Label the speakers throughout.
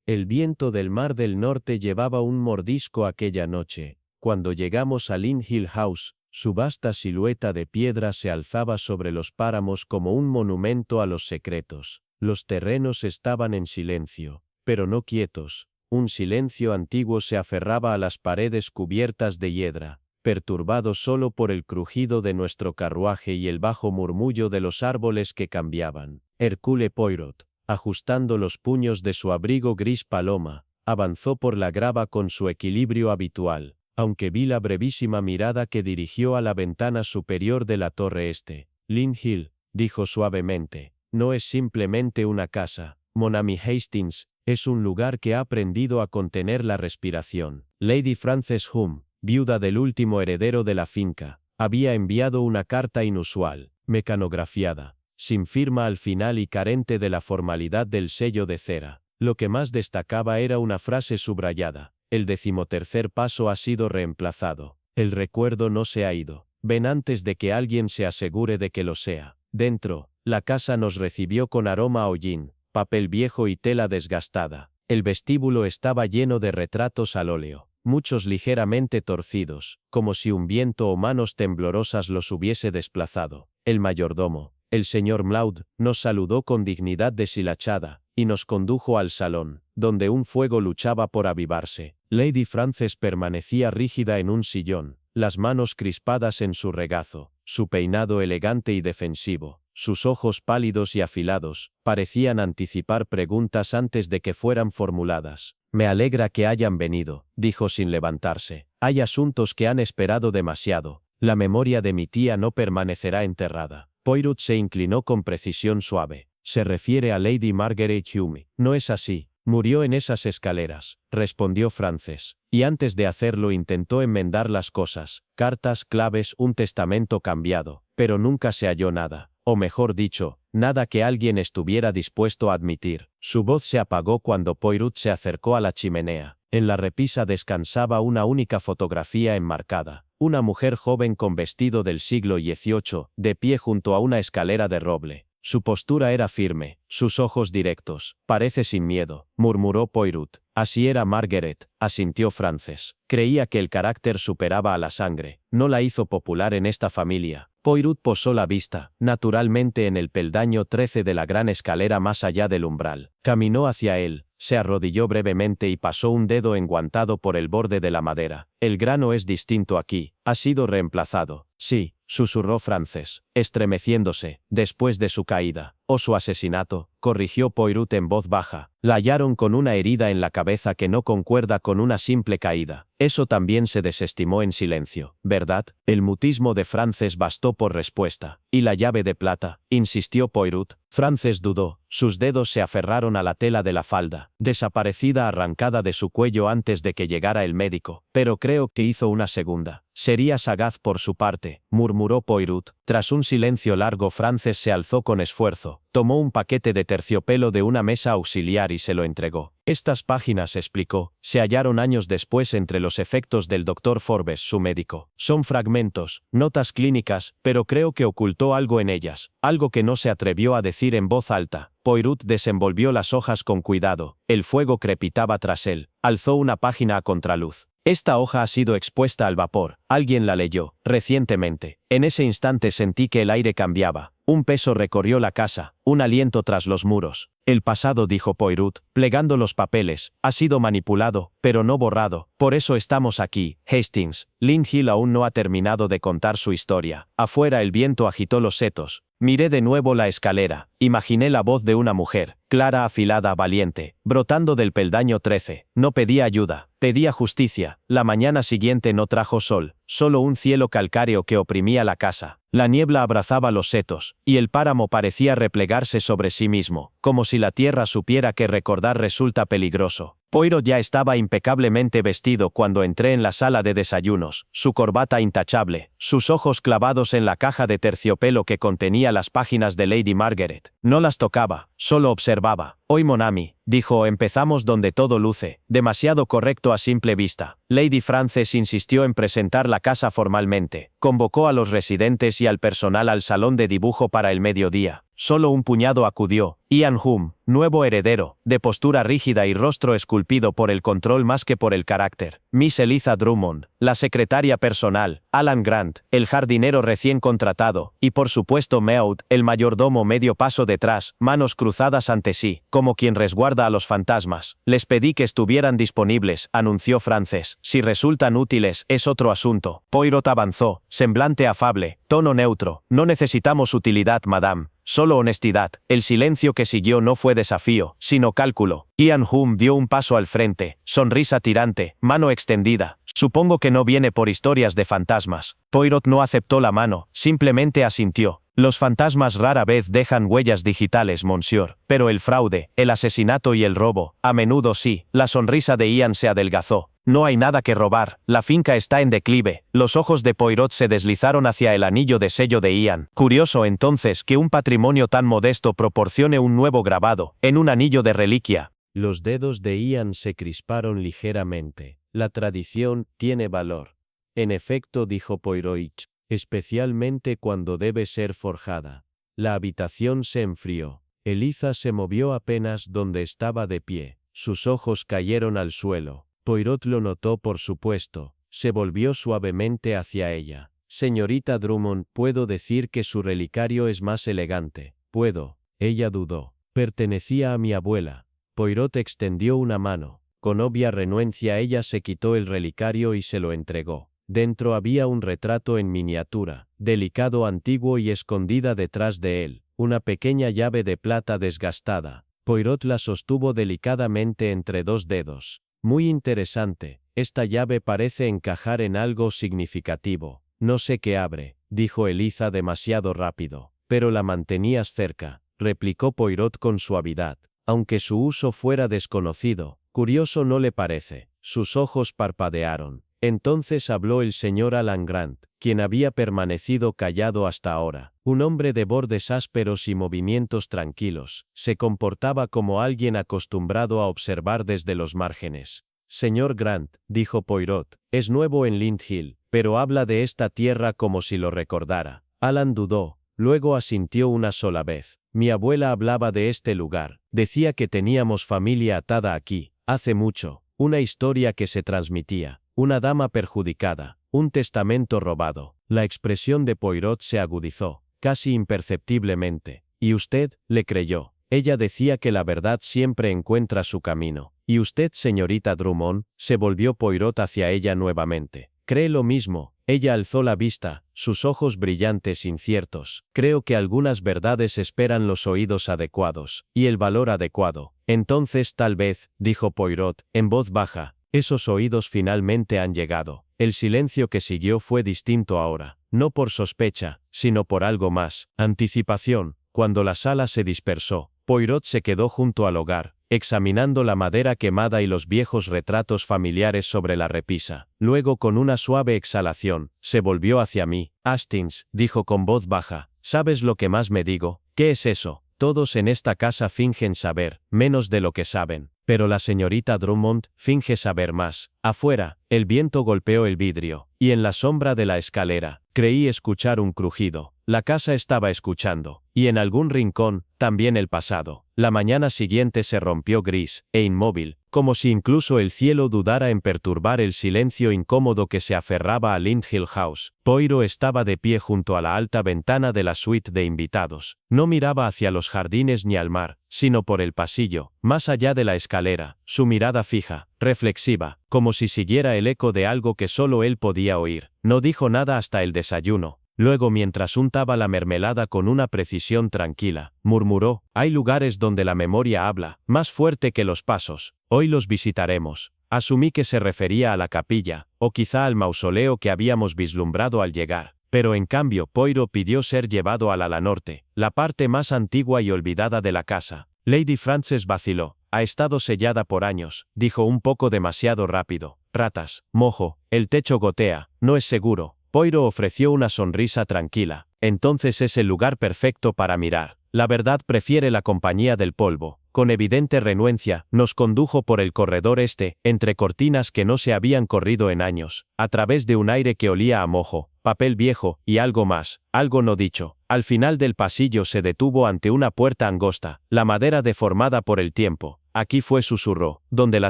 Speaker 1: El viento del Mar del Norte llevaba un mordisco aquella noche. Cuando llegamos a Lynn Hill House, su vasta silueta de piedra se alzaba sobre los páramos como un monumento a los secretos. Los terrenos estaban en silencio, pero no quietos. Un silencio antiguo se aferraba a las paredes cubiertas de hiedra, perturbado solo por el crujido de nuestro carruaje y el bajo murmullo de los árboles que cambiaban. Hercule Poirot, ajustando los puños de su abrigo gris paloma, avanzó por la grava con su equilibrio habitual, aunque vi la brevísima mirada que dirigió a la ventana superior de la torre este. Lynn Hill, dijo suavemente, no es simplemente una casa. Mon ami Hastings, es un lugar que ha aprendido a contener la respiración. Lady Frances Hume, viuda del último heredero de la finca, había enviado una carta inusual, mecanografiada, sin firma al final y carente de la formalidad del sello de cera. Lo que más destacaba era una frase subrayada: el 13º paso ha sido reemplazado. El recuerdo no se ha ido. Ven antes de que alguien se asegure de que lo sea. Dentro, la casa nos recibió con aroma a hollín, papel viejo y tela desgastada. El vestíbulo estaba lleno de retratos al óleo, muchos ligeramente torcidos, como si un viento o manos temblorosas los hubiese desplazado. El mayordomo, el señor Mlaud, nos saludó con dignidad deshilachada, y nos condujo al salón, donde un fuego luchaba por avivarse. Lady Frances permanecía rígida en un sillón, las manos crispadas en su regazo, su peinado elegante y defensivo, sus ojos pálidos y afilados, parecían anticipar preguntas antes de que fueran formuladas. Me alegra que hayan venido, dijo sin levantarse. Hay asuntos que han esperado demasiado. La memoria de mi tía no permanecerá enterrada. Poirot se inclinó con precisión suave. Se refiere a Lady Margaret Hume. No es así. Murió en esas escaleras, respondió Frances, y antes de hacerlo intentó enmendar las cosas, cartas, claves, un testamento cambiado, pero nunca se halló nada, o mejor dicho, nada que alguien estuviera dispuesto a admitir. Su voz se apagó cuando Poirot se acercó a la chimenea. En la repisa descansaba una única fotografía enmarcada. Una mujer joven con vestido del siglo XVIII, de pie junto a una escalera de roble. Su postura era firme, sus ojos directos. Parece sin miedo, murmuró Poirot. Así era Margaret, asintió Frances. Creía que el carácter superaba a la sangre. No la hizo popular en esta familia. Poirot posó la vista, naturalmente en el peldaño 13 de la gran escalera más allá del umbral. Caminó hacia él, se arrodilló brevemente y pasó un dedo enguantado por el borde de la madera. El grano es distinto aquí, ha sido reemplazado. Sí, susurró Frances, estremeciéndose, después de su caída. O su asesinato, corrigió Poirot en voz baja. La hallaron con una herida en la cabeza que no concuerda con una simple caída. Eso también se desestimó en silencio, ¿verdad? El mutismo de Frances bastó por respuesta. ¿Y la llave de plata?, insistió Poirot. Frances dudó. Sus dedos se aferraron a la tela de la falda, desaparecida arrancada de su cuello antes de que llegara el médico, pero creo que hizo una segunda. Sería sagaz por su parte, murmuró Poirot. Tras un silencio largo, Frances se alzó con esfuerzo, tomó un paquete de terciopelo de una mesa auxiliar y se lo entregó. Estas páginas, explicó, se hallaron años después entre los efectos del Dr. Forbes, su médico. Son fragmentos, notas clínicas, pero creo que ocultó algo en ellas, algo que no se atrevió a decir en voz alta. Poirot desenvolvió las hojas con cuidado, el fuego crepitaba tras él, alzó una página a contraluz. Esta hoja ha sido expuesta al vapor, alguien la leyó, recientemente. En ese instante sentí que el aire cambiaba, un peso recorrió la casa, un aliento tras los muros. El pasado, dijo Poirot, plegando los papeles, ha sido manipulado, pero no borrado. Por eso estamos aquí, Hastings. Lynn Hill aún no ha terminado de contar su historia. Afuera el viento agitó los setos. Miré de nuevo la escalera. Imaginé la voz de una mujer, clara, afilada, valiente, brotando del peldaño 13. No pedía ayuda, pedía justicia. La mañana siguiente no trajo sol, solo un cielo calcáreo que oprimía la casa. La niebla abrazaba los setos, y el páramo parecía replegarse sobre sí mismo, como si la tierra supiera que recordar resulta peligroso. Poirot ya estaba impecablemente vestido cuando entré en la sala de desayunos, su corbata intachable, sus ojos clavados en la caja de terciopelo que contenía las páginas de Lady Margaret. No las tocaba, solo observaba. Hoy mon ami, dijo, empezamos donde todo luce, demasiado correcto a simple vista. Lady Frances insistió en presentar la casa formalmente. Convocó a los residentes y al personal al salón de dibujo para el mediodía. Solo un puñado acudió. Ian Hume, nuevo heredero, de postura rígida y rostro esculpido por el control más que por el carácter. Miss Eliza Drummond, la secretaria personal. Alan Grant, el jardinero recién contratado. Y por supuesto Meaud, el mayordomo medio paso detrás, manos cruzadas ante sí, como quien resguarda a los fantasmas. Les pedí que estuvieran disponibles, anunció Frances. Si resultan útiles, es otro asunto. Poirot avanzó, semblante afable, tono neutro. No necesitamos utilidad, madame. Solo honestidad. El silencio que siguió no fue desafío, sino cálculo. Ian Hume dio un paso al frente, sonrisa tirante, mano extendida. Supongo que no viene por historias de fantasmas. Poirot no aceptó la mano, simplemente asintió. Los fantasmas rara vez dejan huellas digitales, monsieur, pero el fraude, el asesinato y el robo, a menudo sí. La sonrisa de Ian se adelgazó. No hay nada que robar, la finca está en declive. Los ojos de Poirot se deslizaron hacia el anillo de sello de Ian. Curioso entonces que un patrimonio tan modesto proporcione un nuevo grabado, en un anillo de reliquia. Los dedos de Ian se crisparon ligeramente. La tradición tiene valor. En efecto, dijo Poirot, especialmente cuando debe ser forjada. La habitación se enfrió. Eliza se movió apenas donde estaba de pie. Sus ojos cayeron al suelo. Poirot lo notó por supuesto. Se volvió suavemente hacia ella. Señorita Drummond, puedo decir que su relicario es más elegante. Puedo. Ella dudó. Pertenecía a mi abuela. Poirot extendió una mano. Con obvia renuencia ella se quitó el relicario y se lo entregó. Dentro había un retrato en miniatura, delicado, antiguo y escondida detrás de él, una pequeña llave de plata desgastada. Poirot la sostuvo delicadamente entre dos dedos. Muy interesante, esta llave parece encajar en algo significativo. No sé qué abre, dijo Eliza demasiado rápido. Pero la mantenías cerca, replicó Poirot con suavidad. Aunque su uso fuera desconocido, curioso no le parece. Sus ojos parpadearon. Entonces habló el señor Alan Grant, quien había permanecido callado hasta ahora. Un hombre de bordes ásperos y movimientos tranquilos. Se comportaba como alguien acostumbrado a observar desde los márgenes. Señor Grant, dijo Poirot, es nuevo en Lind Hill, pero habla de esta tierra como si lo recordara. Alan dudó, luego asintió una sola vez. Mi abuela hablaba de este lugar. Decía que teníamos familia atada aquí, hace mucho. Una historia que se transmitía. Una dama perjudicada, un testamento robado. La expresión de Poirot se agudizó, casi imperceptiblemente. ¿Y usted? Le creyó. Ella decía que la verdad siempre encuentra su camino. ¿Y usted, señorita Drummond? Se volvió Poirot hacia ella nuevamente. ¿Cree lo mismo? Ella alzó la vista, sus ojos brillantes inciertos. Creo que algunas verdades esperan los oídos adecuados, y el valor adecuado. Entonces tal vez, dijo Poirot, en voz baja, esos oídos finalmente han llegado. El silencio que siguió fue distinto ahora, no por sospecha, sino por algo más, anticipación. Cuando la sala se dispersó, Poirot se quedó junto al hogar, examinando la madera quemada y los viejos retratos familiares sobre la repisa. Luego, con una suave exhalación, se volvió hacia mí. Hastings, dijo con voz baja, ¿sabes lo que más me digo? ¿Qué es eso? Todos en esta casa fingen saber, menos de lo que saben. Pero la señorita Drummond finge saber más. Afuera, el viento golpeó el vidrio, y en la sombra de la escalera, creí escuchar un crujido. La casa estaba escuchando, y en algún rincón, también el pasado. La mañana siguiente se rompió gris e inmóvil, como si incluso el cielo dudara en perturbar el silencio incómodo que se aferraba a Lind Hill House. Poirot estaba de pie junto a la alta ventana de la suite de invitados. No miraba hacia los jardines ni al mar, sino por el pasillo, más allá de la escalera, su mirada fija, reflexiva, como si siguiera el eco de algo que solo él podía oír. No dijo nada hasta el desayuno. Luego, mientras untaba la mermelada con una precisión tranquila, murmuró, hay lugares donde la memoria habla, más fuerte que los pasos. Hoy los visitaremos. Asumí que se refería a la capilla, o quizá al mausoleo que habíamos vislumbrado al llegar. Pero en cambio Poirot pidió ser llevado al ala norte, la parte más antigua y olvidada de la casa. Lady Frances vaciló. Ha estado sellada por años, dijo un poco demasiado rápido. Ratas, mojo, el techo gotea, no es seguro. Poirot ofreció una sonrisa tranquila. Entonces es el lugar perfecto para mirar. La verdad prefiere la compañía del polvo. con evidente renuencia, nos condujo por el corredor entre cortinas que no se habían corrido en años, a través de un aire que olía a mojo, papel viejo, y algo más, algo no dicho. Al final del pasillo se detuvo ante una puerta angosta, la madera deformada por el tiempo. Aquí fue, susurró, donde la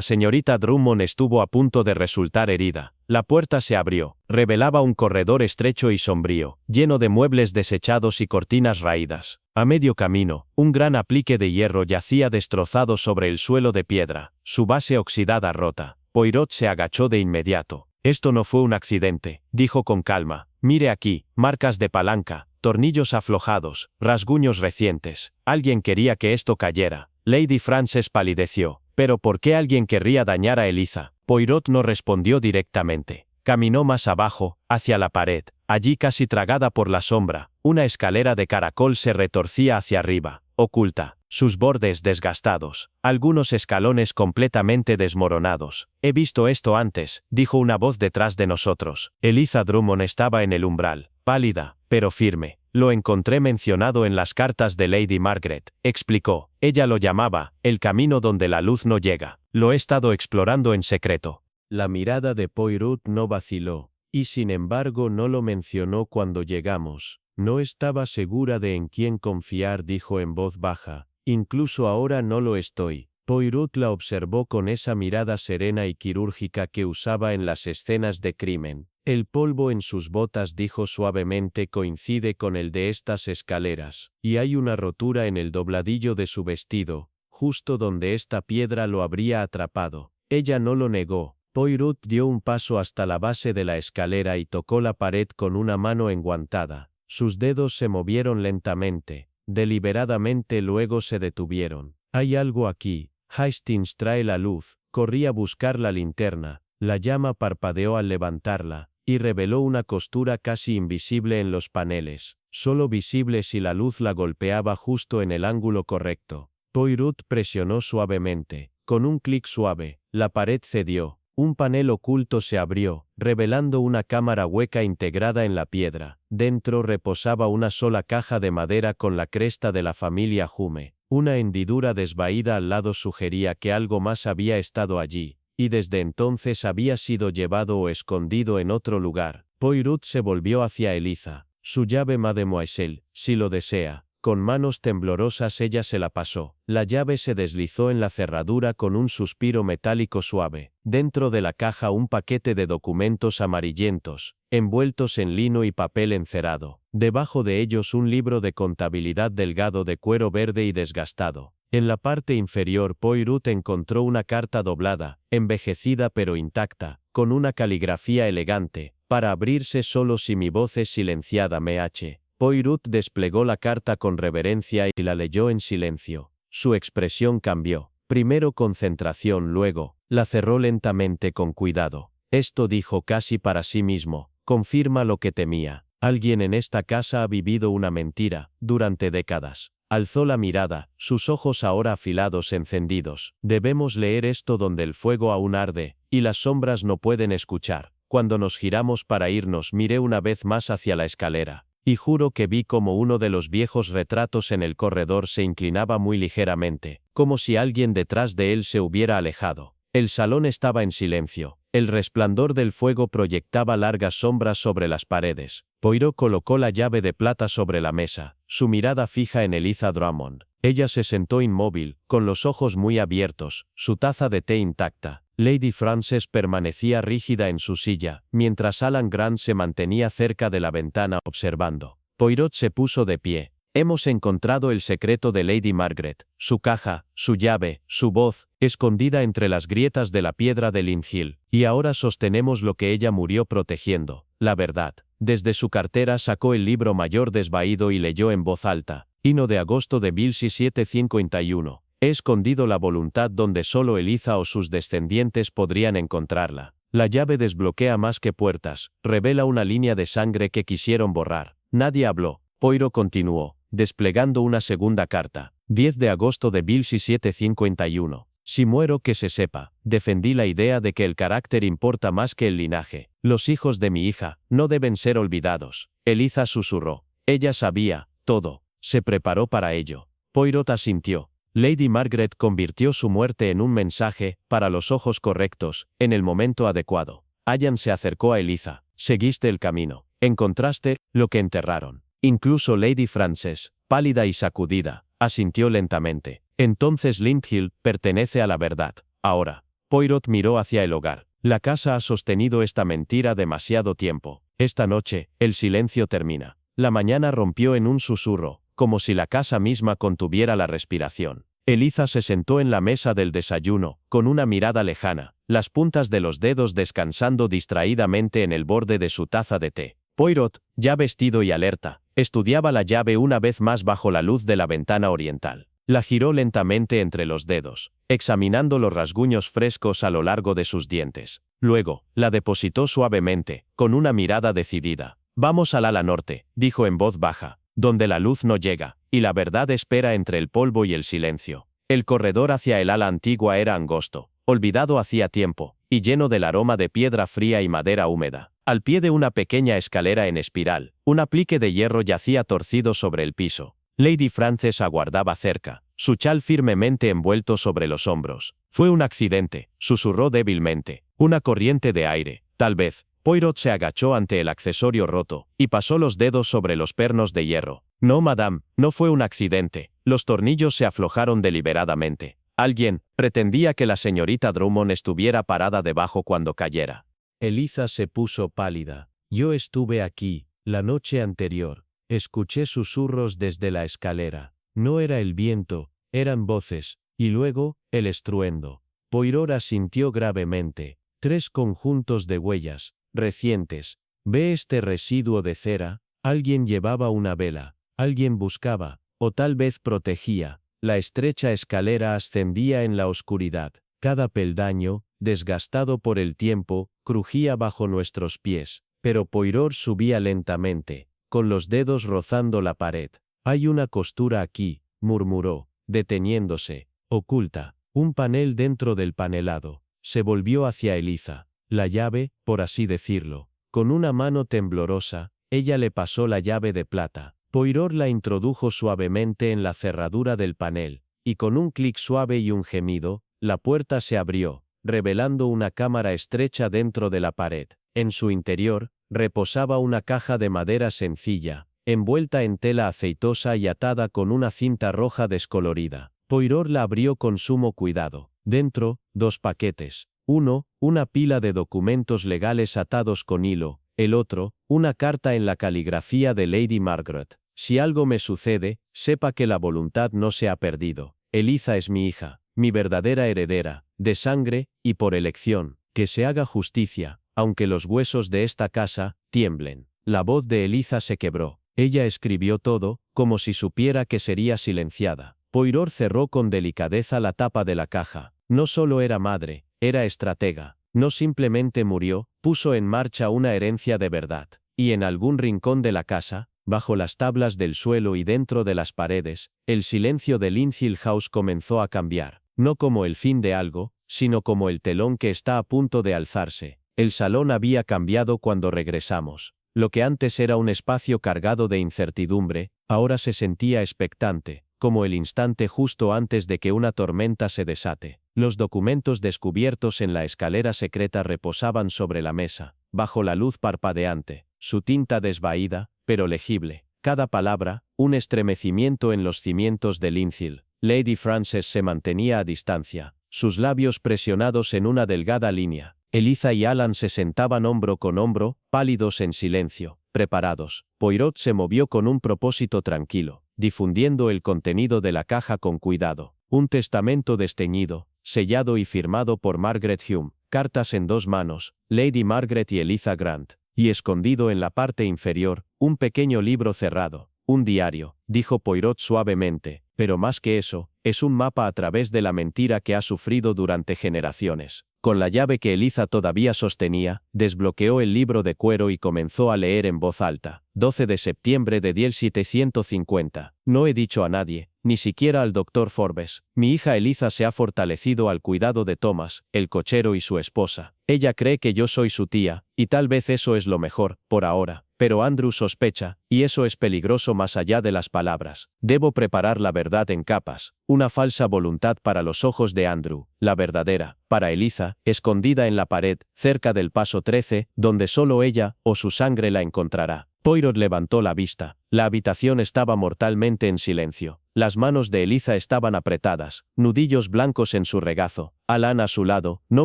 Speaker 1: señorita Drummond estuvo a punto de resultar herida. La puerta se abrió. Revelaba un corredor estrecho y sombrío, lleno de muebles desechados y cortinas raídas. A medio camino, un gran aplique de hierro yacía destrozado sobre el suelo de piedra, su base oxidada rota. Poirot se agachó de inmediato. Esto no fue un accidente, dijo con calma. Mire aquí, marcas de palanca, tornillos aflojados, rasguños recientes. Alguien quería que esto cayera. Lady Frances palideció. ¿Pero por qué alguien querría dañar a Eliza? Poirot no respondió directamente. Caminó más abajo, hacia la pared. Allí, casi tragada por la sombra, una escalera de caracol se retorcía hacia arriba, oculta, sus bordes desgastados, algunos escalones completamente desmoronados. He visto esto antes, dijo una voz detrás de nosotros. Eliza Drummond estaba en el umbral, pálida, pero firme. Lo encontré mencionado en las cartas de Lady Margaret, explicó. Ella lo llamaba, el camino donde la luz no llega. Lo he estado explorando en secreto. La mirada de Poirot no vaciló, y sin embargo no lo mencionó cuando llegamos. No estaba segura de en quién confiar, dijo en voz baja. Incluso ahora no lo estoy. Poirot la observó con esa mirada serena y quirúrgica que usaba en las escenas de crimen. El polvo en sus botas, dijo suavemente, coincide con el de estas escaleras, y hay una rotura en el dobladillo de su vestido, justo donde esta piedra lo habría atrapado. Ella no lo negó. Poirot dio un paso hasta la base de la escalera y tocó la pared con una mano enguantada. Sus dedos se movieron lentamente, deliberadamente, luego se detuvieron. Hay algo aquí. Hastings trae la luz. Corrí a buscar la linterna. La llama parpadeó al levantarla, y reveló una costura casi invisible en los paneles, solo visible si la luz la golpeaba justo en el ángulo correcto. Poirot presionó suavemente. Con un clic suave, la pared cedió. Un panel oculto se abrió, revelando una cámara hueca integrada en la piedra. Dentro reposaba una sola caja de madera con la cresta de la familia Hume. Una hendidura desvaída al lado sugería que algo más había estado allí, y desde entonces había sido llevado o escondido en otro lugar. Poirot se volvió hacia Eliza. Su llave, mademoiselle, si lo desea. Con manos temblorosas ella se la pasó. La llave se deslizó en la cerradura con un suspiro metálico suave. Dentro de la caja un paquete de documentos amarillentos, envueltos en lino y papel encerado. Debajo de ellos un libro de contabilidad delgado de cuero verde y desgastado. En la parte inferior Poirot encontró una carta doblada, envejecida pero intacta, con una caligrafía elegante, para abrirse solo si mi voz es silenciada. Mh. Poirot desplegó la carta con reverencia y la leyó en silencio. Su expresión cambió. Primero concentración, luego, la cerró lentamente con cuidado. Esto, dijo casi para sí mismo, confirma lo que temía. Alguien en esta casa ha vivido una mentira, durante décadas. Alzó la mirada, sus ojos ahora afilados, encendidos. Debemos leer esto donde el fuego aún arde, y las sombras no pueden escuchar. Cuando nos giramos para irnos, miré una vez más hacia la escalera. Y juro que vi como uno de los viejos retratos en el corredor se inclinaba muy ligeramente, como si alguien detrás de él se hubiera alejado. El salón estaba en silencio. El resplandor del fuego proyectaba largas sombras sobre las paredes. Poirot colocó la llave de plata sobre la mesa, su mirada fija en Eliza Drummond. Ella se sentó inmóvil, con los ojos muy abiertos, su taza de té intacta. Lady Frances permanecía rígida en su silla, mientras Alan Grant se mantenía cerca de la ventana observando. Poirot se puso de pie. Hemos encontrado el secreto de Lady Margaret, su caja, su llave, su voz, escondida entre las grietas de la piedra de Lynn Hill, y ahora sostenemos lo que ella murió protegiendo, la verdad. Desde su cartera sacó el libro mayor desvaído y leyó en voz alta. Hino de agosto de 1751. He escondido la voluntad donde solo Eliza o sus descendientes podrían encontrarla. La llave desbloquea más que puertas, revela una línea de sangre que quisieron borrar. Nadie habló. Poirot continuó, desplegando una segunda carta. 10 de agosto de 1751. Si muero, que se sepa. Defendí la idea de que el carácter importa más que el linaje. Los hijos de mi hija no deben ser olvidados. Eliza susurró. Ella sabía todo. Se preparó para ello. Poirot asintió. Lady Margaret convirtió su muerte en un mensaje, para los ojos correctos, en el momento adecuado. Allan se acercó a Eliza. Seguiste el camino. Encontraste lo que enterraron. Incluso Lady Frances, pálida y sacudida, asintió lentamente. Entonces Lindhill pertenece a la verdad. Ahora. Poirot miró hacia el hogar. La casa ha sostenido esta mentira demasiado tiempo. Esta noche, el silencio termina. La mañana rompió en un susurro, como si la casa misma contuviera la respiración. Eliza se sentó en la mesa del desayuno, con una mirada lejana, las puntas de los dedos descansando distraídamente en el borde de su taza de té. Poirot, ya vestido y alerta, estudiaba la llave una vez más bajo la luz de la ventana oriental. La giró lentamente entre los dedos, examinando los rasguños frescos a lo largo de sus dientes. Luego, la depositó suavemente, con una mirada decidida. Vamos al ala norte, dijo en voz baja, donde la luz no llega, y la verdad espera entre el polvo y el silencio. El corredor hacia el ala antigua era angosto, olvidado hacía tiempo, y lleno del aroma de piedra fría y madera húmeda. Al pie de una pequeña escalera en espiral, un aplique de hierro yacía torcido sobre el piso. Lady Frances aguardaba cerca, su chal firmemente envuelto sobre los hombros. Fue un accidente, susurró débilmente. Una corriente de aire, tal vez. Poirot se agachó ante el accesorio roto, y pasó los dedos sobre los pernos de hierro. No, madame, no fue un accidente. Los tornillos se aflojaron deliberadamente. Alguien pretendía que la señorita Drummond estuviera parada debajo cuando cayera. Eliza se puso pálida. Yo estuve aquí, la noche anterior. Escuché susurros desde la escalera. No era el viento, eran voces, y luego, el estruendo. Poirot asintió gravemente. 3 conjuntos de huellas, recientes. ¿Ve este residuo de cera? Alguien llevaba una vela, alguien buscaba, o tal vez protegía. La estrecha escalera ascendía en la oscuridad. Cada peldaño, desgastado por el tiempo, crujía bajo nuestros pies. Pero Poirot subía lentamente, con los dedos rozando la pared. Hay una costura aquí, murmuró, deteniéndose, oculta, un panel dentro del panelado. Se volvió hacia Eliza. La llave, por así decirlo. Con una mano temblorosa, ella le pasó la llave de plata. Poirot la introdujo suavemente en la cerradura del panel, y con un clic suave y un gemido, la puerta se abrió, revelando una cámara estrecha dentro de la pared. En su interior, reposaba una caja de madera sencilla, envuelta en tela aceitosa y atada con una cinta roja descolorida. Poirot la abrió con sumo cuidado. Dentro, 2 paquetes. Uno, una pila de documentos legales atados con hilo. El otro, una carta en la caligrafía de Lady Margaret. Si algo me sucede, sepa que la voluntad no se ha perdido. Eliza es mi hija, mi verdadera heredera, de sangre, y por elección. Que se haga justicia, aunque los huesos de esta casa tiemblen. La voz de Eliza se quebró. Ella escribió todo, como si supiera que sería silenciada. Poirot cerró con delicadeza la tapa de la caja. No solo era madre, era estratega. No simplemente murió, puso en marcha una herencia de verdad. Y en algún rincón de la casa, bajo las tablas del suelo y dentro de las paredes, el silencio de Lindhill House comenzó a cambiar. No como el fin de algo, sino como el telón que está a punto de alzarse. El salón había cambiado cuando regresamos. Lo que antes era un espacio cargado de incertidumbre, ahora se sentía expectante, como el instante justo antes de que una tormenta se desate. Los documentos descubiertos en la escalera secreta reposaban sobre la mesa, bajo la luz parpadeante, su tinta desvaída, pero legible. Cada palabra, un estremecimiento en los cimientos de Lindhill. Lady Frances se mantenía a distancia, sus labios presionados en una delgada línea. Eliza y Allan se sentaban hombro con hombro, pálidos en silencio, preparados. Poirot se movió con un propósito tranquilo, difundiendo el contenido de la caja con cuidado. Un testamento desteñido, sellado y firmado por Margaret Hume, cartas en 2 manos, Lady Margaret y Eliza Grant, y escondido en la parte inferior, un pequeño libro cerrado, un diario, dijo Poirot suavemente, pero más que eso, es un mapa a través de la mentira que ha sufrido durante generaciones. Con la llave que Eliza todavía sostenía, desbloqueó el libro de cuero y comenzó a leer en voz alta. 12 de septiembre de 1750. No he dicho a nadie, ni siquiera al doctor Forbes. Mi hija Eliza se ha fortalecido al cuidado de Thomas, el cochero y su esposa. Ella cree que yo soy su tía, y tal vez eso es lo mejor, por ahora. Pero Andrew sospecha, y eso es peligroso más allá de las palabras. Debo preparar la verdad en capas. Una falsa voluntad para los ojos de Andrew, la verdadera, para Eliza, escondida en la pared, cerca del paso 13, donde solo ella, o su sangre la encontrará. Poirot levantó la vista. La habitación estaba mortalmente en silencio. Las manos de Eliza estaban apretadas, nudillos blancos en su regazo. Alan a su lado, no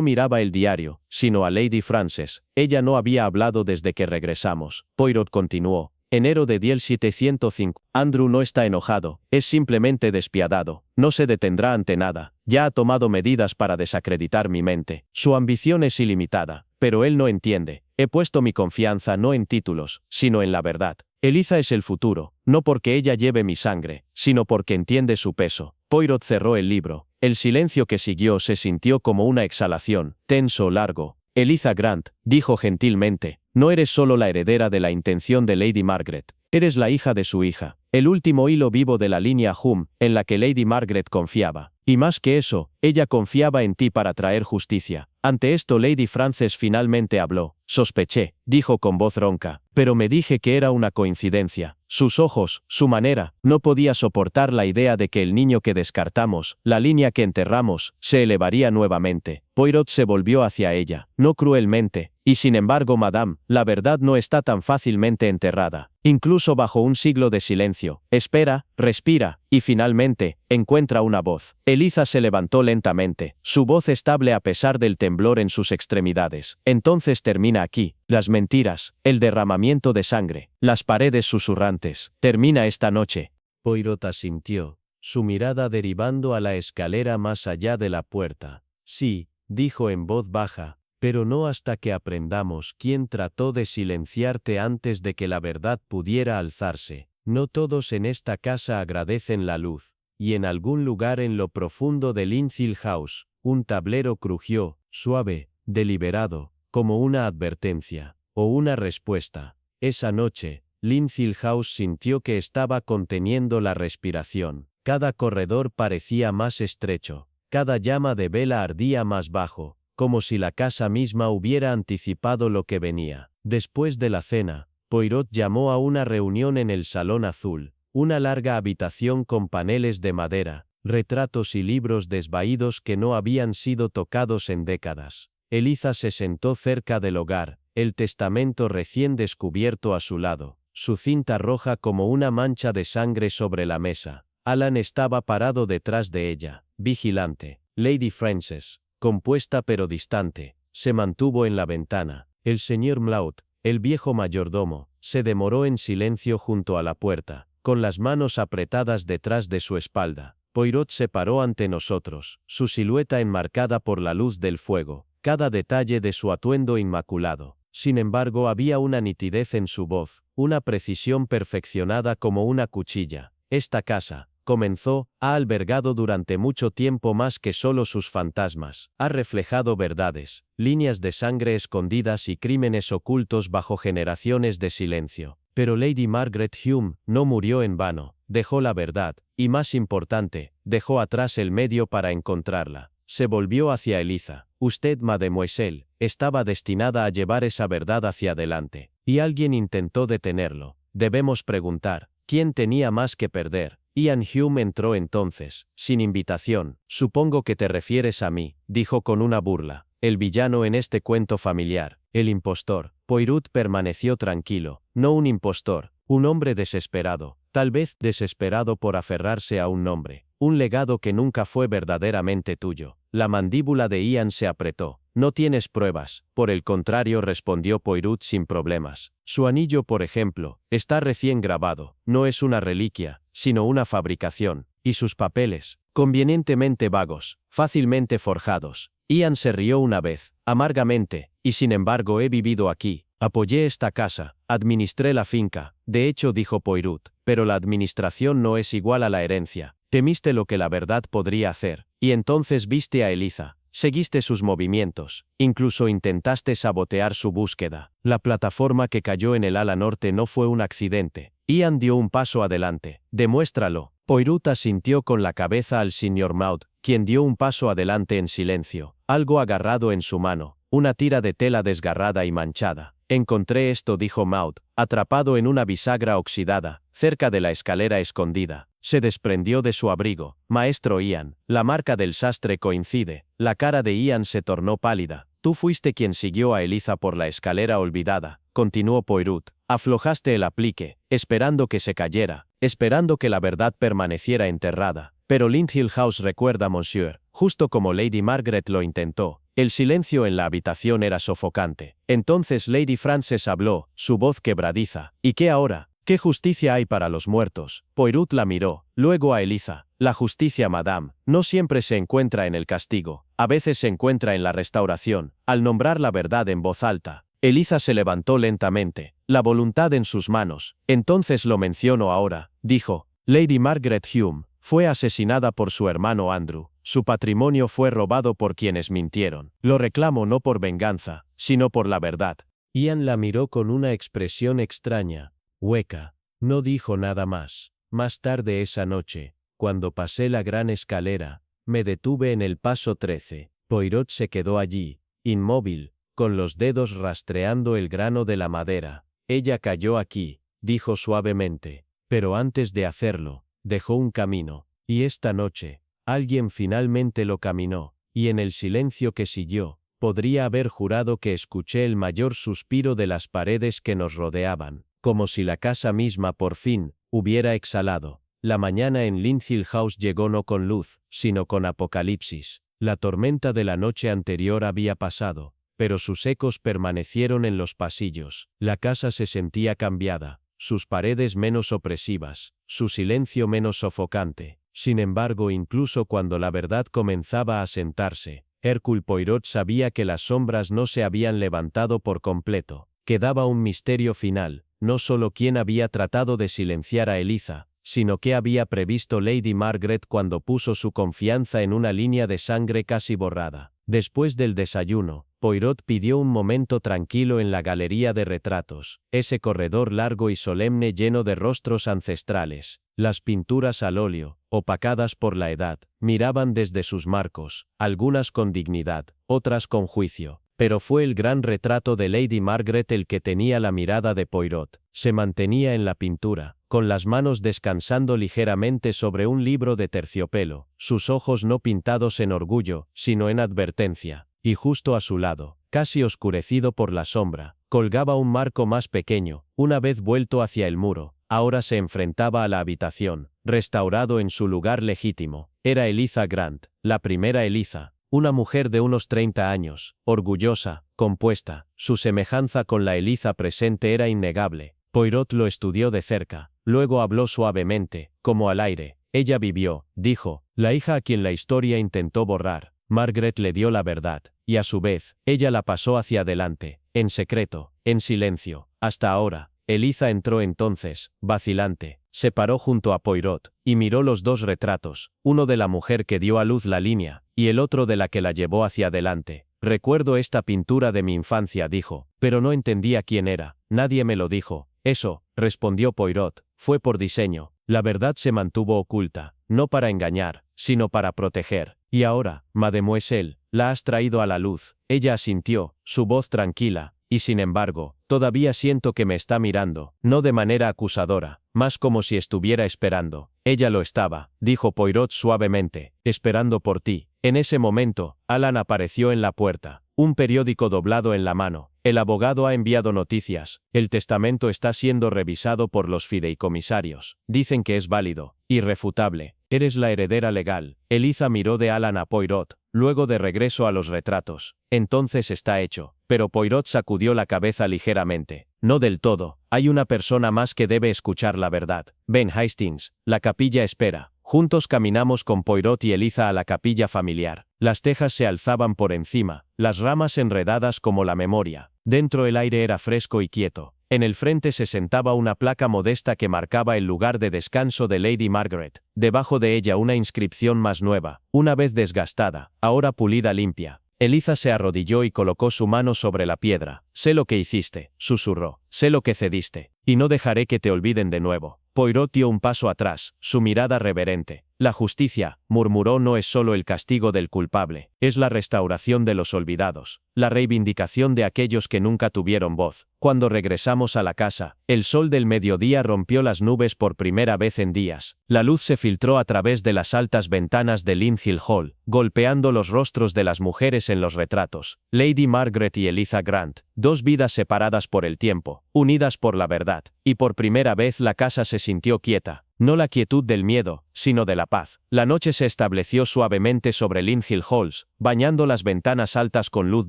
Speaker 1: miraba el diario, sino a Lady Frances. Ella no había hablado desde que regresamos. Poirot continuó. Enero de 1705. Andrew no está enojado, es simplemente despiadado. No se detendrá ante nada. Ya ha tomado medidas para desacreditar mi mente. Su ambición es ilimitada, pero él no entiende. He puesto mi confianza no en títulos, sino en la verdad. Eliza es el futuro, no porque ella lleve mi sangre, sino porque entiende su peso. Poirot cerró el libro. El silencio que siguió se sintió como una exhalación, tenso, largo. Eliza Grant, dijo gentilmente, no eres solo la heredera de la intención de Lady Margaret, eres la hija de su hija, el último hilo vivo de la línea Hume, en la que Lady Margaret confiaba. Y más que eso, ella confiaba en ti para traer justicia. Ante esto Lady Frances finalmente habló. Sospeché, dijo con voz ronca, pero me dije que era una coincidencia. Sus ojos, su manera, no podía soportar la idea de que el niño que descartamos, la línea que enterramos, se elevaría nuevamente. Poirot se volvió hacia ella, no cruelmente, y sin embargo, madame, la verdad no está tan fácilmente enterrada. Incluso bajo un siglo de silencio, espera, respira, y finalmente, encuentra una voz. Eliza se levantó lentamente, su voz estable a pesar del temblor en sus extremidades. Entonces termina aquí, las mentiras, el derramamiento de sangre, las paredes susurrantes. Termina esta noche. Poirot asintió, su mirada derivando a la escalera más allá de la puerta. Sí, dijo en voz baja, pero no hasta que aprendamos quién trató de silenciarte antes de que la verdad pudiera alzarse. No todos en esta casa agradecen la luz, y en algún lugar en lo profundo del Infield House, un tablero crujió, suave, deliberado, como una advertencia, o una respuesta. Esa noche, Linfield House sintió que estaba conteniendo la respiración. Cada corredor parecía más estrecho, cada llama de vela ardía más bajo, como si la casa misma hubiera anticipado lo que venía. Después de la cena, Poirot llamó a una reunión en el Salón Azul, una larga habitación con paneles de madera, retratos y libros desvaídos que no habían sido tocados en décadas. Eliza se sentó cerca del hogar, el testamento recién descubierto a su lado, su cinta roja como una mancha de sangre sobre la mesa. Alan estaba parado detrás de ella, vigilante. Lady Frances, compuesta pero distante, se mantuvo en la ventana. El señor Mlaut, el viejo mayordomo, se demoró en silencio junto a la puerta, con las manos apretadas detrás de su espalda. Poirot se paró ante nosotros, su silueta enmarcada por la luz del fuego, cada detalle de su atuendo inmaculado. Sin embargo, había una nitidez en su voz, una precisión perfeccionada como una cuchilla. Esta casa, comenzó, ha albergado durante mucho tiempo más que solo sus fantasmas, ha reflejado verdades, líneas de sangre escondidas y crímenes ocultos bajo generaciones de silencio. Pero Lady Margaret Hume no murió en vano, dejó la verdad, y más importante, dejó atrás el medio para encontrarla. Se volvió hacia Eliza. Usted, mademoiselle, estaba destinada a llevar esa verdad hacia adelante, y alguien intentó detenerlo. Debemos preguntar, ¿quién tenía más que perder? Ian Hume entró entonces, sin invitación. Supongo que te refieres a mí, dijo con una burla. El villano en este cuento familiar, el impostor. Poirot permaneció tranquilo. No un impostor, un hombre desesperado, tal vez desesperado por aferrarse a un nombre, un legado que nunca fue verdaderamente tuyo. La mandíbula de Ian se apretó. No tienes pruebas, por el contrario, respondió Poirot sin problemas. Su anillo, por ejemplo, está recién grabado, no es una reliquia, sino una fabricación, y sus papeles, convenientemente vagos, fácilmente forjados. Ian se rió una vez, amargamente, y sin embargo he vivido aquí, apoyé esta casa, administré la finca, de hecho dijo Poirot, pero la administración no es igual a la herencia. Temiste lo que la verdad podría hacer, y entonces viste a Eliza. Seguiste sus movimientos, incluso intentaste sabotear su búsqueda. La plataforma que cayó en el ala norte no fue un accidente. Ian dio un paso adelante. Demuéstralo. Poirot asintió con la cabeza al señor Maud, quien dio un paso adelante en silencio, algo agarrado en su mano, una tira de tela desgarrada y manchada. Encontré esto, dijo Maud, atrapado en una bisagra oxidada, cerca de la escalera escondida. Se desprendió de su abrigo. Maestro Ian, la marca del sastre coincide. La cara de Ian se tornó pálida. Tú fuiste quien siguió a Eliza por la escalera olvidada, continuó Poirot. Aflojaste el aplique, esperando que se cayera, esperando que la verdad permaneciera enterrada. Pero Lindhill House recuerda, monsieur, justo como Lady Margaret lo intentó. El silencio en la habitación era sofocante. Entonces Lady Frances habló, su voz quebradiza. ¿Y qué ahora? ¿Qué justicia hay para los muertos? Poirot la miró, luego a Eliza. La justicia, madame, no siempre se encuentra en el castigo, a veces se encuentra en la restauración, al nombrar la verdad en voz alta. Eliza se levantó lentamente, la voluntad en sus manos. Entonces lo menciono ahora, dijo. Lady Margaret Hume fue asesinada por su hermano Andrew. Su patrimonio fue robado por quienes mintieron. Lo reclamo no por venganza, sino por la verdad. Ian la miró con una expresión extraña, hueca. No dijo nada más. Más tarde esa noche, cuando pasé la gran escalera, me detuve en el paso 13. Poirot se quedó allí, inmóvil, con los dedos rastreando el grano de la madera. Ella cayó aquí, dijo suavemente, pero antes de hacerlo, dejó un camino, y esta noche, alguien finalmente lo caminó, y en el silencio que siguió, podría haber jurado que escuché el mayor suspiro de las paredes que nos rodeaban, como si la casa misma por fin hubiera exhalado. La mañana en Lindhill House llegó no con luz, sino con apocalipsis. La tormenta de la noche anterior había pasado, pero sus ecos permanecieron en los pasillos. La casa se sentía cambiada, sus paredes menos opresivas, su silencio menos sofocante. Sin embargo, incluso cuando la verdad comenzaba a sentarse, Hercule Poirot sabía que las sombras no se habían levantado por completo. Quedaba un misterio final, no solo quién había tratado de silenciar a Eliza, sino qué había previsto Lady Margaret cuando puso su confianza en una línea de sangre casi borrada. Después del desayuno, Poirot pidió un momento tranquilo en la galería de retratos, ese corredor largo y solemne lleno de rostros ancestrales. Las pinturas al óleo, opacadas por la edad, miraban desde sus marcos, algunas con dignidad, otras con juicio. Pero fue el gran retrato de Lady Margaret el que tenía la mirada de Poirot. Se mantenía en la pintura, con las manos descansando ligeramente sobre un libro de terciopelo, sus ojos no pintados en orgullo, sino en advertencia. Y justo a su lado, casi oscurecido por la sombra, colgaba un marco más pequeño, una vez vuelto hacia el muro. Ahora se enfrentaba a la habitación, restaurado en su lugar legítimo. Era Eliza Grant, la primera Eliza. Una mujer de unos 30 años, orgullosa, compuesta. Su semejanza con la Eliza presente era innegable. Poirot lo estudió de cerca, luego habló suavemente, como al aire. Ella vivió, dijo, la hija a quien la historia intentó borrar. Margaret le dio la verdad, y a su vez, ella la pasó hacia adelante, en secreto, en silencio, hasta ahora. Eliza entró entonces, vacilante, se paró junto a Poirot, y miró los dos retratos, uno de la mujer que dio a luz la línea, y el otro de la que la llevó hacia adelante. Recuerdo esta pintura de mi infancia, dijo, pero no entendía quién era, nadie me lo dijo. Eso, respondió Poirot, fue por diseño. La verdad se mantuvo oculta, no para engañar, sino para proteger. Y ahora, mademoiselle, la has traído a la luz. Ella asintió, su voz tranquila, y sin embargo, todavía siento que me está mirando, no de manera acusadora, más como si estuviera esperando. Ella lo estaba, dijo Poirot suavemente, esperando por ti. En ese momento, Alan apareció en la puerta, un periódico doblado en la mano. El abogado ha enviado noticias. El testamento está siendo revisado por los fideicomisarios. Dicen que es válido, irrefutable. Eres la heredera legal. Eliza miró de Alan a Poirot, luego de regreso a los retratos. Entonces está hecho. Pero Poirot sacudió la cabeza ligeramente. No del todo. Hay una persona más que debe escuchar la verdad. Ben Hastings, la capilla espera. Juntos caminamos con Poirot y Eliza a la capilla familiar. Las tejas se alzaban por encima, las ramas enredadas como la memoria. Dentro el aire era fresco y quieto. En el frente se sentaba una placa modesta que marcaba el lugar de descanso de Lady Margaret. Debajo de ella una inscripción más nueva, una vez desgastada, ahora pulida limpia. Eliza se arrodilló y colocó su mano sobre la piedra. Sé lo que hiciste, susurró. Sé lo que cediste. Y no dejaré que te olviden de nuevo. Poirot dio un paso atrás, su mirada reverente. La justicia, murmuró, no es solo el castigo del culpable, es la restauración de los olvidados, la reivindicación de aquellos que nunca tuvieron voz. Cuando regresamos a la casa, el sol del mediodía rompió las nubes por primera vez en días. La luz se filtró a través de las altas ventanas de Lynn Hill Hall, golpeando los rostros de las mujeres en los retratos. Lady Margaret y Eliza Grant, dos vidas separadas por el tiempo, unidas por la verdad, y por primera vez la casa se sintió quieta. No la quietud del miedo, sino de la paz. La noche se estableció suavemente sobre Lynn Hill Halls, bañando las ventanas altas con luz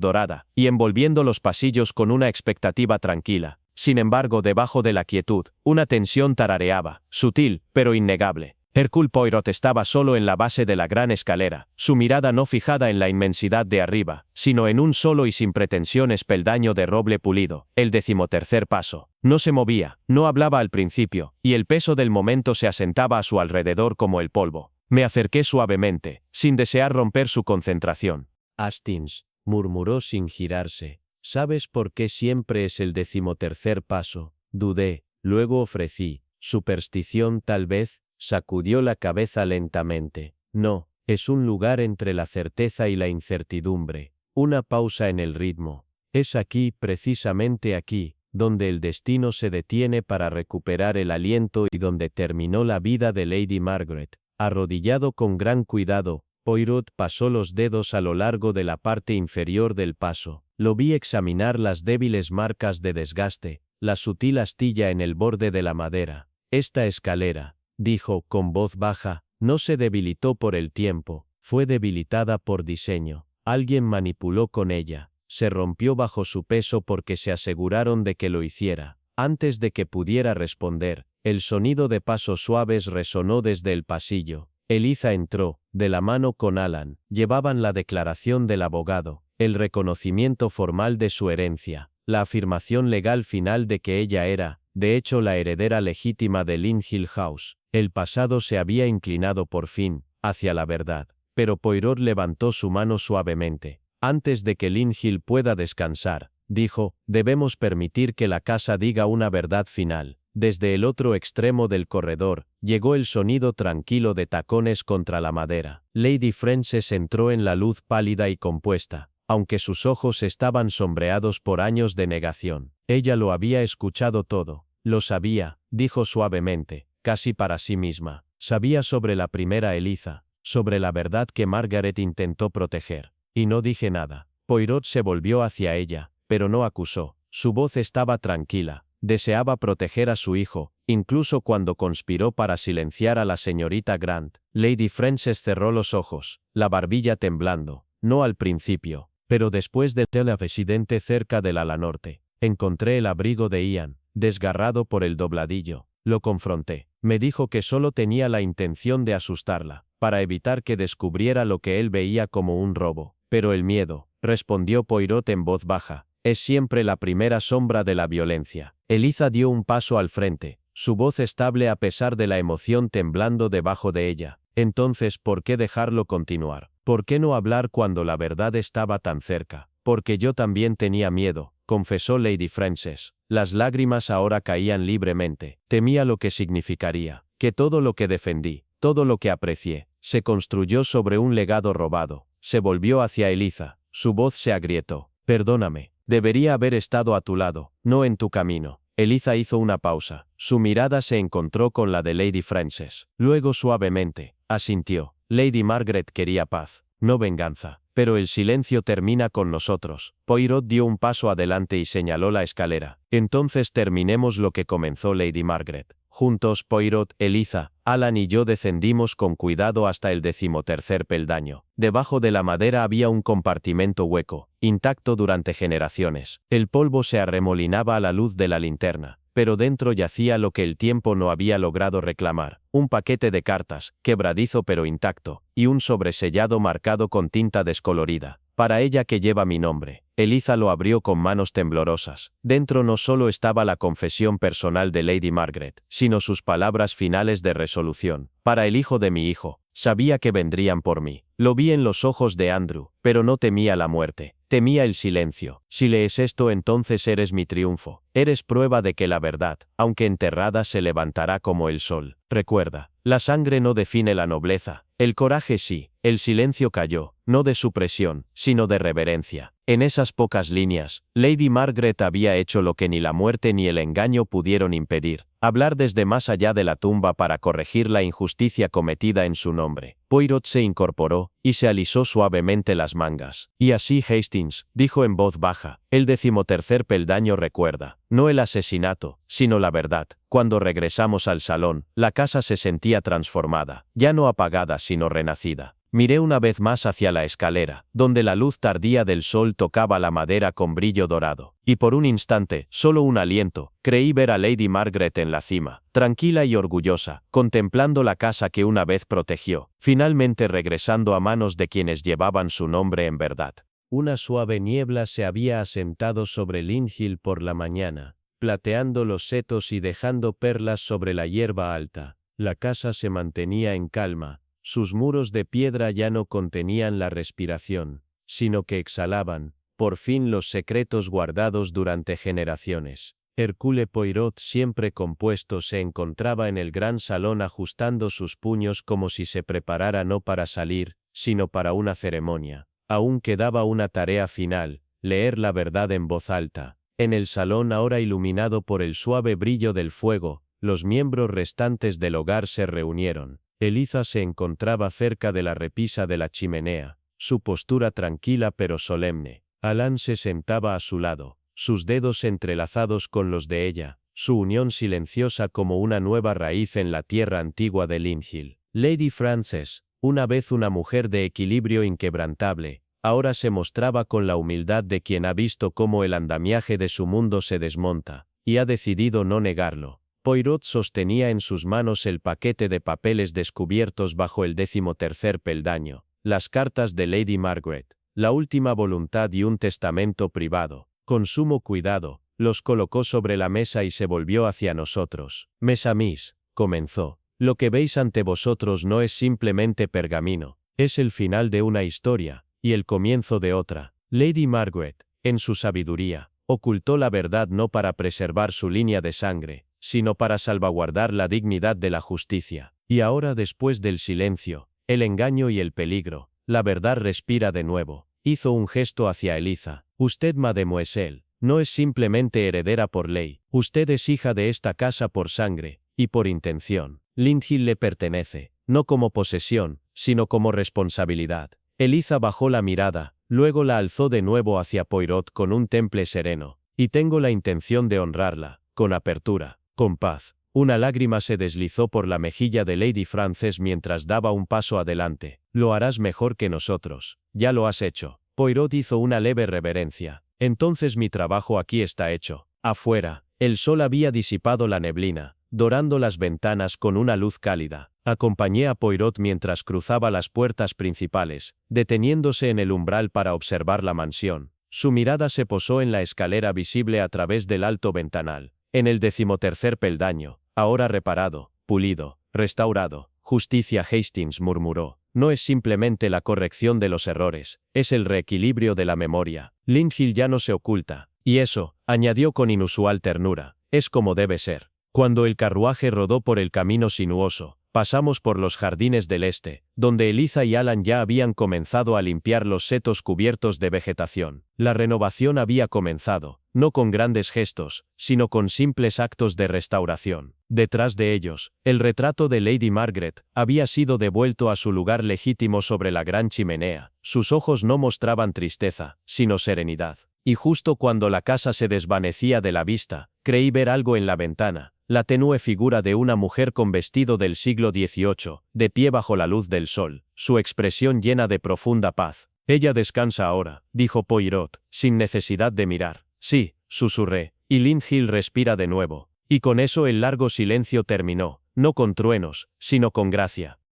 Speaker 1: dorada, y envolviendo los pasillos con una expectativa tranquila. Sin embargo, debajo de la quietud, una tensión tarareaba, sutil, pero innegable. Hercule Poirot estaba solo en la base de la gran escalera, su mirada no fijada en la inmensidad de arriba, sino en un solo y sin pretensiones peldaño de roble pulido, el 13º paso. No se movía, no hablaba al principio, y el peso del momento se asentaba a su alrededor como el polvo. Me acerqué suavemente, sin desear romper su concentración. Hastings, murmuró sin girarse. ¿Sabes por qué siempre es el 13º paso? Dudé, luego ofrecí. ¿Superstición tal vez? Sacudió la cabeza lentamente. No, es un lugar entre la certeza y la incertidumbre. Una pausa en el ritmo. Es aquí, precisamente aquí, donde el destino se detiene para recuperar el aliento y donde terminó la vida de Lady Margaret. Arrodillado con gran cuidado, Poirot pasó los dedos a lo largo de la parte inferior del paso. Lo vi examinar las débiles marcas de desgaste, la sutil astilla en el borde de la madera. Esta escalera, dijo con voz baja, no se debilitó por el tiempo, fue debilitada por diseño. Alguien manipuló con ella. Se rompió bajo su peso porque se aseguraron de que lo hiciera. Antes de que pudiera responder, el sonido de pasos suaves resonó desde el pasillo. Eliza entró, de la mano con Alan. Llevaban la declaración del abogado, el reconocimiento formal de su herencia, la afirmación legal final de que ella era, de hecho, la heredera legítima de Lynn Hill House. El pasado se había inclinado por fin, hacia la verdad. Pero Poirot levantó su mano suavemente. Antes de que Lynn Hill pueda descansar, dijo, debemos permitir que la casa diga una verdad final. Desde el otro extremo del corredor, llegó el sonido tranquilo de tacones contra la madera. Lady Frances entró en la luz pálida y compuesta, aunque sus ojos estaban sombreados por años de negación. Ella lo había escuchado todo. Lo sabía, dijo suavemente, casi para sí misma. Sabía sobre la primera Eliza, sobre la verdad que Margaret intentó proteger. Y no dije nada. Poirot se volvió hacia ella, pero no acusó. Su voz estaba tranquila. Deseaba proteger a su hijo, incluso cuando conspiró para silenciar a la señorita Grant. Lady Frances cerró los ojos, la barbilla temblando. No al principio, pero después de la residente cerca del ala norte. Encontré el abrigo de Ian, desgarrado por el dobladillo. Lo confronté. Me dijo que solo tenía la intención de asustarla, para evitar que descubriera lo que él veía como un robo. Pero el miedo, respondió Poirot en voz baja, es siempre la primera sombra de la violencia. Eliza dio un paso al frente, su voz estable a pesar de la emoción temblando debajo de ella. Entonces, ¿por qué dejarlo continuar? ¿Por qué no hablar cuando la verdad estaba tan cerca? Porque yo también tenía miedo, confesó Lady Frances. Las lágrimas ahora caían libremente. Temía lo que significaría, que todo lo que defendí, todo lo que aprecié, se construyó sobre un legado robado. Se volvió hacia Eliza, su voz se agrietó. Perdóname, debería haber estado a tu lado, no en tu camino. Eliza hizo una pausa. Su mirada se encontró con la de Lady Frances. Luego suavemente, asintió. Lady Margaret quería paz, no venganza. Pero el silencio termina con nosotros. Poirot dio un paso adelante y señaló la escalera. Entonces terminemos lo que comenzó Lady Margaret. Juntos, Poirot, Eliza, Alan y yo descendimos con cuidado hasta el 13º peldaño. Debajo de la madera había un compartimento hueco, intacto durante generaciones. El polvo se arremolinaba a la luz de la linterna, pero dentro yacía lo que el tiempo no había logrado reclamar. Un paquete de cartas, quebradizo pero intacto, y un sobresellado marcado con tinta descolorida. Para ella que lleva mi nombre. Eliza lo abrió con manos temblorosas. Dentro no solo estaba la confesión personal de Lady Margaret, sino sus palabras finales de resolución. Para el hijo de mi hijo. Sabía que vendrían por mí. Lo vi en los ojos de Andrew, pero no temía la muerte. temía el silencio. Si lees esto, entonces eres mi triunfo. Eres prueba de que la verdad, aunque enterrada, se levantará como el sol. Recuerda, la sangre no define la nobleza. El coraje sí. El silencio cayó, no de supresión, sino de reverencia. En esas pocas líneas, Lady Margaret había hecho lo que ni la muerte ni el engaño pudieron impedir: hablar desde más allá de la tumba para corregir la injusticia cometida en su nombre. Poirot se incorporó, y se alisó suavemente las mangas. Y así, Hastings, dijo en voz baja, el 13º peldaño recuerda, no el asesinato, sino la verdad. Cuando regresamos al salón, la casa se sentía transformada, ya no apagada sino renacida. Miré una vez más hacia la escalera, donde la luz tardía del sol tocaba la madera con brillo dorado, y por un instante, solo un aliento, creí ver a Lady Margaret en la cima, tranquila y orgullosa, contemplando la casa que una vez protegió, finalmente regresando a manos de quienes llevaban su nombre en verdad. Una suave niebla se había asentado sobre Lynn Hill por la mañana, plateando los setos y dejando perlas sobre la hierba alta. La casa se mantenía en calma. Sus muros de piedra ya no contenían la respiración, sino que exhalaban, por fin, los secretos guardados durante generaciones. Hercule Poirot, siempre compuesto, se encontraba en el gran salón ajustando sus puños como si se preparara no para salir, sino para una ceremonia. Aún quedaba una tarea final: leer la verdad en voz alta. En el salón, ahora iluminado por el suave brillo del fuego, los miembros restantes del hogar se reunieron. Eliza se encontraba cerca de la repisa de la chimenea, su postura tranquila pero solemne. Alan se sentaba a su lado, sus dedos entrelazados con los de ella, su unión silenciosa como una nueva raíz en la tierra antigua de Lynn Hill. Lady Frances, una vez una mujer de equilibrio inquebrantable, ahora se mostraba con la humildad de quien ha visto cómo el andamiaje de su mundo se desmonta, y ha decidido no negarlo. Poirot sostenía en sus manos el paquete de papeles descubiertos bajo el 13º peldaño, las cartas de Lady Margaret, la última voluntad y un testamento privado. Con sumo cuidado, los colocó sobre la mesa y se volvió hacia nosotros. Mes amis, comenzó, lo que veis ante vosotros no es simplemente pergamino, es el final de una historia, y el comienzo de otra. Lady Margaret, en su sabiduría, ocultó la verdad no para preservar su línea de sangre, sino para salvaguardar la dignidad de la justicia. Y ahora, después del silencio, el engaño y el peligro, la verdad respira de nuevo. Hizo un gesto hacia Eliza. Usted, mademoiselle, no es simplemente heredera por ley, usted es hija de esta casa por sangre, y por intención. Lynn Hill le pertenece, no como posesión, sino como responsabilidad. Eliza bajó la mirada, luego la alzó de nuevo hacia Poirot con un temple sereno. Y tengo la intención de honrarla, con apertura, con paz. Una lágrima se deslizó por la mejilla de Lady Frances mientras daba un paso adelante. Lo harás mejor que nosotros. Ya lo has hecho. Poirot hizo una leve reverencia. Entonces mi trabajo aquí está hecho. Afuera, el sol había disipado la neblina, dorando las ventanas con una luz cálida. Acompañé a Poirot mientras cruzaba las puertas principales, deteniéndose en el umbral para observar la mansión. Su mirada se posó en la escalera visible a través del alto ventanal. En el 13º peldaño, ahora reparado, pulido, restaurado. Justicia, Hastings murmuró. No es simplemente la corrección de los errores, es el reequilibrio de la memoria. Lynn Hill ya no se oculta. Y eso, añadió con inusual ternura, es como debe ser. Cuando el carruaje rodó por el camino sinuoso, pasamos por los jardines del este, donde Eliza y Alan ya habían comenzado a limpiar los setos cubiertos de vegetación. La renovación había comenzado, no con grandes gestos, sino con simples actos de restauración. Detrás de ellos, el retrato de Lady Margaret había sido devuelto a su lugar legítimo sobre la gran chimenea. Sus ojos no mostraban tristeza, sino serenidad. Y justo cuando la casa se desvanecía de la vista, creí ver algo en la ventana. La tenue figura de una mujer con vestido del siglo XVIII, de pie bajo la luz del sol, su expresión llena de profunda paz. Ella descansa ahora, dijo Poirot, sin necesidad de mirar. Sí, susurré, y Lynn Hill respira de nuevo. Y con eso el largo silencio terminó, no con truenos, sino con gracia.